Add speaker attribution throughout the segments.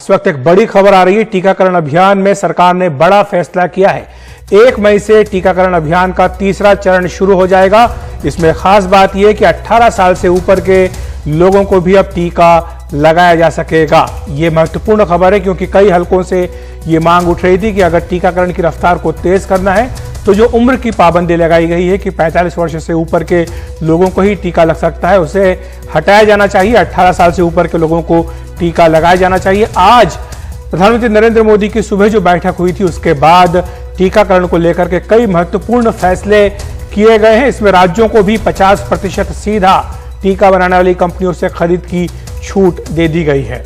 Speaker 1: इस वक्त एक बड़ी खबर आ रही है। टीकाकरण अभियान में सरकार ने बड़ा फैसला किया है। 1 मई से टीकाकरण अभियान का तीसरा चरण शुरू हो जाएगा। इसमें खास बात यह कि 18 साल से ऊपर के लोगों को भी अब टीका लगाया जा सकेगा। यह महत्वपूर्ण खबर है क्योंकि कई हलकों से यह मांग उठ रही थी कि अगर टीकाकरण की रफ्तार को तेज करना है तो जो उम्र की पाबंदी लगाई गई है कि 45 वर्ष से ऊपर के लोगों को ही टीका लग सकता है, उसे हटाया जाना चाहिए। 18 साल से ऊपर के लोगों को टीका लगाया जाना चाहिए। आज प्रधानमंत्री नरेंद्र मोदी की सुबह जो बैठक हुई थी उसके बाद टीकाकरण को लेकर के कई महत्वपूर्ण फैसले किए गए हैं। इसमें राज्यों को भी 50% सीधा टीका बनाने वाली कंपनियों से खरीद की छूट दे दी गई है।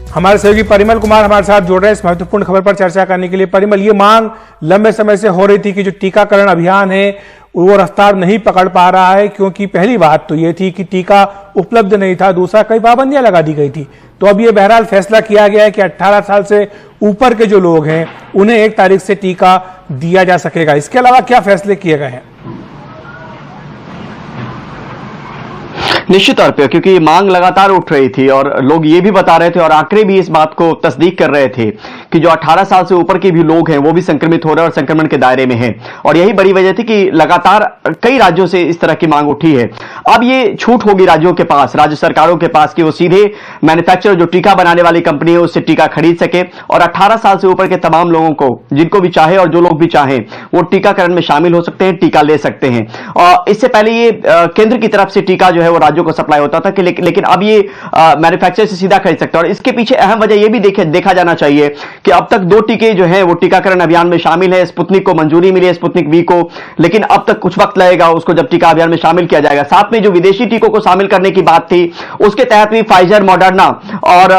Speaker 1: हमारे सहयोगी परिमल कुमार हमारे साथ जुड़ रहे हैं इस महत्वपूर्ण खबर पर चर्चा करने के लिए। परिमल, ये मांग लंबे समय से हो रही थी कि जो टीकाकरण अभियान है वो रफ्तार नहीं पकड़ पा रहा है, क्योंकि पहली बात तो ये थी कि टीका उपलब्ध नहीं था, दूसरा कई पाबंदियां लगा दी गई थी। तो अब ये बहरहाल फैसला किया गया है कि 18 साल से ऊपर के जो लोग हैं उन्हें 1 तारीख से टीका दिया जा सकेगा। इसके अलावा क्या फैसले किए गए हैं?
Speaker 2: निश्चित तौर पे, क्योंकि मांग लगातार उठ रही थी और लोग ये भी बता रहे थे और आंकड़े भी इस बात को तस्दीक कर रहे थे कि जो 18 साल से ऊपर के भी लोग हैं वो भी संक्रमित हो रहे हैं और संक्रमण के दायरे में हैं। और यही बड़ी वजह थी कि लगातार कई राज्यों से इस तरह की मांग उठी है। अब ये छूट होगी राज्यों के पास, राज्य सरकारों के पास, कि वो सीधे मैन्युफैक्चरर जो टीका बनाने वाली कंपनी है उससे टीका खरीद सके और 18 साल से ऊपर के तमाम लोगों को, जिनको भी चाहे और जो लोग भी चाहें, वो टीकाकरण में शामिल हो सकते हैं, टीका ले सकते हैं। और इससे पहले ये केंद्र की तरफ से टीका जो है वो राज्यों को सप्लाई होता था कि लेकिन अब ये मैन्युफैक्चरर से सीधा खरीद सकते हैं। और इसके पीछे अहम वजह ये भी देखा जाना चाहिए कि अब तक 2 टीके जो हैं वो टीकाकरण अभियान में शामिल है। स्पुतनिक को मंजूरी मिली है, स्पुतनिक वी को, लेकिन अब तक कुछ वक्त लगेगा उसको जब टीका अभियान में शामिल किया जाएगा। साथ में जो विदेशी टीकों को शामिल करने की बात थी उसके तहत भी फाइजर, मॉडर्ना और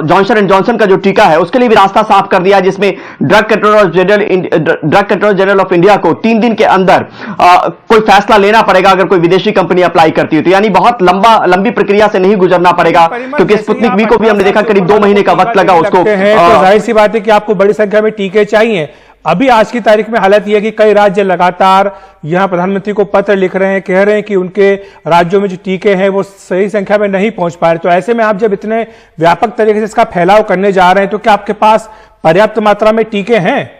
Speaker 2: जॉनसन एंड जॉनसन का जो टीका है उसके लिए भी रास्ता साफ कर दिया, जिसमें drug controller general of India को 3 दिन के अंदर कोई फैसला लेना पड़ेगा अगर कोई विदेशी कंपनी अप्लाई करती है। तो यानी बहुत लंबी प्रक्रिया से नहीं गुजरना पड़ेगा, क्योंकि स्पुतनिक वी को भी हमने देखा करीब 2 महीने का वक्त लगा उसको।
Speaker 1: तो जाहिर सी बात है कि आपको बड़ी संख्या में टीके चाहिए। अभी आज की तारीख में हालत यह है कि कई राज्य लगातार यहां प्रधानमंत्री को पत्र लिख रहे हैं, कह रहे हैं कि उनके राज्यों में जो टीके हैं वो सही संख्या में नहीं पहुंच पा रहे। तो ऐसे में आप जब इतने व्यापक तरीके से इसका फैलाव करने जा रहे हैं तो क्या आपके पास पर्याप्त मात्रा में टीके हैं?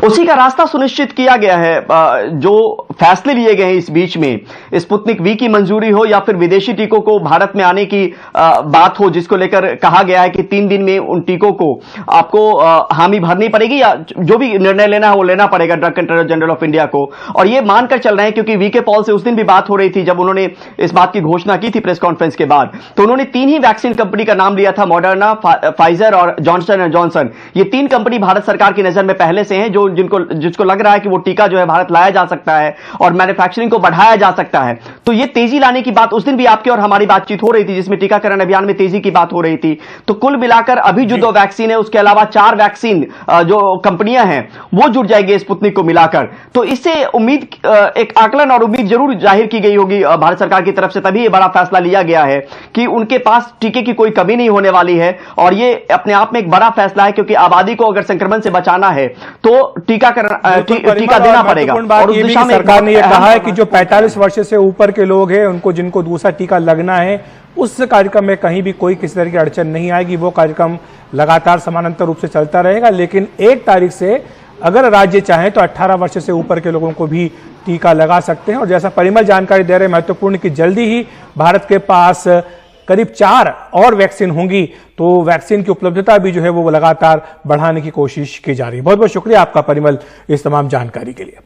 Speaker 2: उसी का रास्ता सुनिश्चित किया गया है। जो फैसले लिए गए हैं इस बीच में, स्पुतनिक वी की मंजूरी हो या फिर विदेशी टीकों को भारत में आने की बात हो, जिसको लेकर कहा गया है कि 3 दिन में उन टीकों को आपको हामी भरनी पड़ेगी या जो भी निर्णय लेना है वो लेना पड़ेगा drug controller general of India को। और ये मानकर चल रहे हैं, क्योंकि वीके पॉल से उस दिन भी बात हो रही थी जब उन्होंने इस बात की घोषणा की थी प्रेस कॉन्फ्रेंस के बाद। तो उन्होंने 3 ही वैक्सीन कंपनी का नाम लिया था, मॉडर्ना, फाइजर और जॉनसन एंड जॉनसन। ये 3 कंपनी भारत सरकार की नजर में पहले से हैं जिसको लग रहा है कि वो टीका जो है भारत लाया जा सकता है और मैन्युफैक्चरिंग को बढ़ाया जा सकता है। तो ये तेजी लाने की बात उस दिन भी आपकी और हमारी बातचीत हो रही थी, जिसमें टीकाकरण अभियान में तेजी की बात हो रही थी। तो कुल मिलाकर अभी जो 2 वैक्सीन है उसके अलावा 4 वैक्सीन जो कंपनियां हैं वो जुड़ जाएगी स्पुतनिक को मिलाकर। तो इससे उम्मीद, एक आकलन और उम्मीद जरूर जाहिर की गई होगी भारत सरकार की तरफ से, तभी ये बड़ा फैसला लिया गया है कि उनके पास टीके की कोई कमी नहीं होने वाली है। और ये अपने आप में एक बड़ा फैसला है, क्योंकि आबादी को अगर संक्रमण से बचाना है तो टीका देना पड़ेगा। और उस दिशा में
Speaker 1: सरकार ने यह कहा है कि जो 45 वर्ष से ऊपर के लोग हैं उनको, जिनको दूसरा टीका लगना है, उस कार्यक्रम में कहीं भी कोई किसी तरह की अड़चन नहीं आएगी। वो कार्यक्रम लगातार समानांतर रूप से चलता रहेगा। लेकिन 1 तारीख से अगर राज्य चाहें तो 18 वर्ष से ऊपर के लोगों को भी टीका लगा सकते हैं। और जैसा परिमल जानकारी दे रहे हैं, महत्वपूर्ण कि जल्दी ही भारत के पास करीब 4 और वैक्सीन होंगी। तो वैक्सीन की उपलब्धता भी जो है वो लगातार बढ़ाने की कोशिश की जा रही है। बहुत बहुत शुक्रिया आपका परिमल इस तमाम जानकारी के लिए।